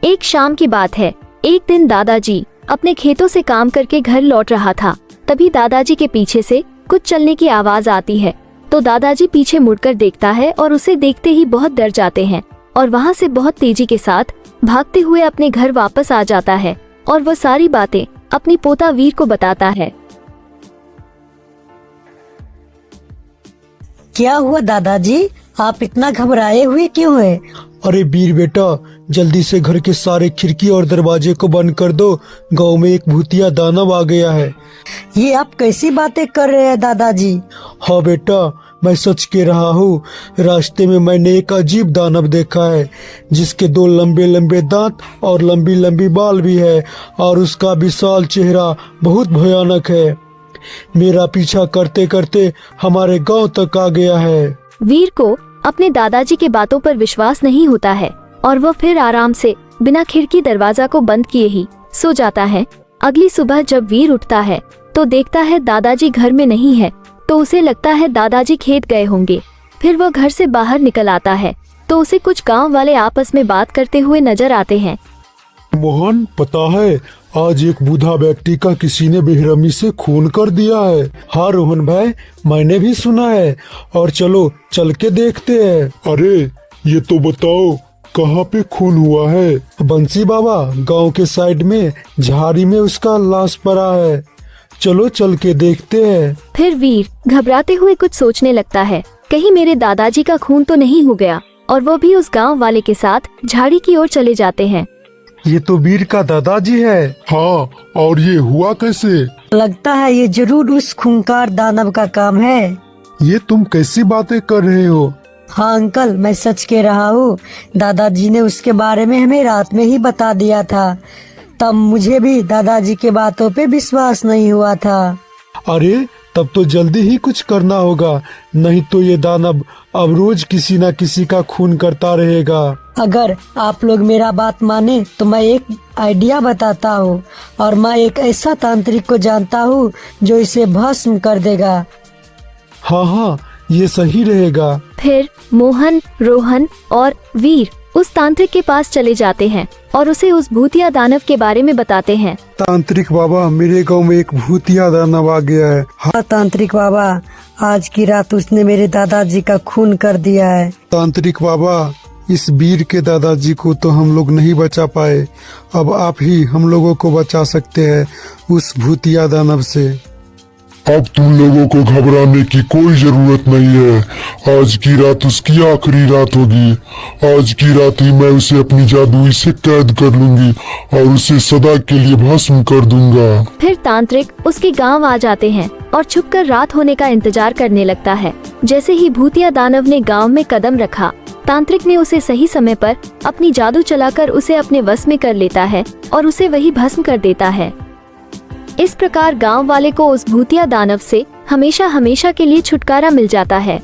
एक शाम की बात है। एक दिन दादाजी अपने खेतों से काम करके घर लौट रहा था। तभी दादाजी के पीछे से कुछ चलने की आवाज आती है। तो दादाजी पीछे मुड़कर देखता है और उसे देखते ही बहुत डर जाते हैं और वहाँ से बहुत तेजी के साथ भागते हुए अपने घर वापस आ जाता है और वह सारी बातें अपनी पोता वीर को बताता है। क्या हुआ दादाजी, आप इतना घबराए हुए क्यों हैं? अरे वीर बेटा, जल्दी से घर के सारे खिड़की और दरवाजे को बंद कर दो। गांव में एक भूतिया दानव आ गया है। ये आप कैसी बातें कर रहे हैं दादाजी? हाँ बेटा, मैं सच कह रहा हूँ। रास्ते में मैंने एक अजीब दानव देखा है जिसके 2 लंबे लंबे दांत और लंबी लंबी बाल भी है और उसका विशाल चेहरा बहुत भयानक है। मेरा पीछा करते करते हमारे गांव तक आ गया है। वीर को अपने दादाजी के बातों पर विश्वास नहीं होता है और वह फिर आराम से बिना खिड़की दरवाजा को बंद किए ही सो जाता है। अगली सुबह जब वीर उठता है तो देखता है दादाजी घर में नहीं है। तो उसे लगता है दादाजी खेत गए होंगे। फिर वह घर से बाहर निकल आता है तो उसे कुछ गांव वाले आपस में बात करते हुए नजर आते हैं। मोहन, पता है आज एक बूढ़ा व्यक्ति का किसी ने बेरहमी से खून कर दिया है। हाँ रोहन भाई, मैंने भी सुना है और चलो चल के देखते हैं। अरे ये तो बताओ कहाँ पे खून हुआ है? बंसी बाबा, गांव के साइड में झाड़ी में उसका लाश पड़ा है। चलो चल के देखते हैं। फिर वीर घबराते हुए कुछ सोचने लगता है, कहीं मेरे दादाजी का खून तो नहीं हो गया। और वो भी उस गांव वाले के साथ झाड़ी की ओर चले जाते हैं। ये तो वीर का दादाजी है। हाँ, और ये हुआ कैसे? लगता है ये जरूर उस खूंखार दानव का काम है। ये तुम कैसी बातें कर रहे हो? हाँ अंकल, मैं सच कह रहा हूँ। दादाजी ने उसके बारे में हमें रात में ही बता दिया था। तब मुझे भी दादाजी के बातों पे विश्वास नहीं हुआ था। अरे तब तो जल्दी ही कुछ करना होगा, नहीं तो ये दानव अब रोज किसी न किसी का खून करता रहेगा। अगर आप लोग मेरा बात माने तो मैं एक आइडिया बताता हूँ और मैं एक ऐसा तांत्रिक को जानता हूँ जो इसे भस्म कर देगा। हाँ हाँ, ये सही रहेगा। फिर मोहन, रोहन और वीर उस तांत्रिक के पास चले जाते हैं और उसे उस भूतिया दानव के बारे में बताते हैं। तांत्रिक बाबा, मेरे गांव में एक भूतिया दानव आ गया है। हाँ तांत्रिक बाबा, आज की रात उसने मेरे दादाजी का खून कर दिया है। तांत्रिक बाबा, इस वीर के दादाजी को तो हम लोग नहीं बचा पाए। अब आप ही हम लोगों को बचा सकते हैं उस भूतिया दानव से। अब तुम लोगों को घबराने की कोई जरूरत नहीं है। आज की रात उसकी आखिरी रात होगी। आज की रात ही मैं उसे अपनी जादुई से कैद कर लूंगी और उसे सदा के लिए भस्म कर दूंगा। फिर तांत्रिक उसके गांव आ जाते हैं और छुपकर रात होने का इंतजार करने लगता है। जैसे ही भूतिया दानव ने गांव में कदम रखा, तांत्रिक ने उसे सही समय पर अपनी जादू चलाकर उसे अपने वश में कर लेता है और उसे वही भस्म कर देता है। इस प्रकार गांव वाले को उस भूतिया दानव से हमेशा हमेशा के लिए छुटकारा मिल जाता है।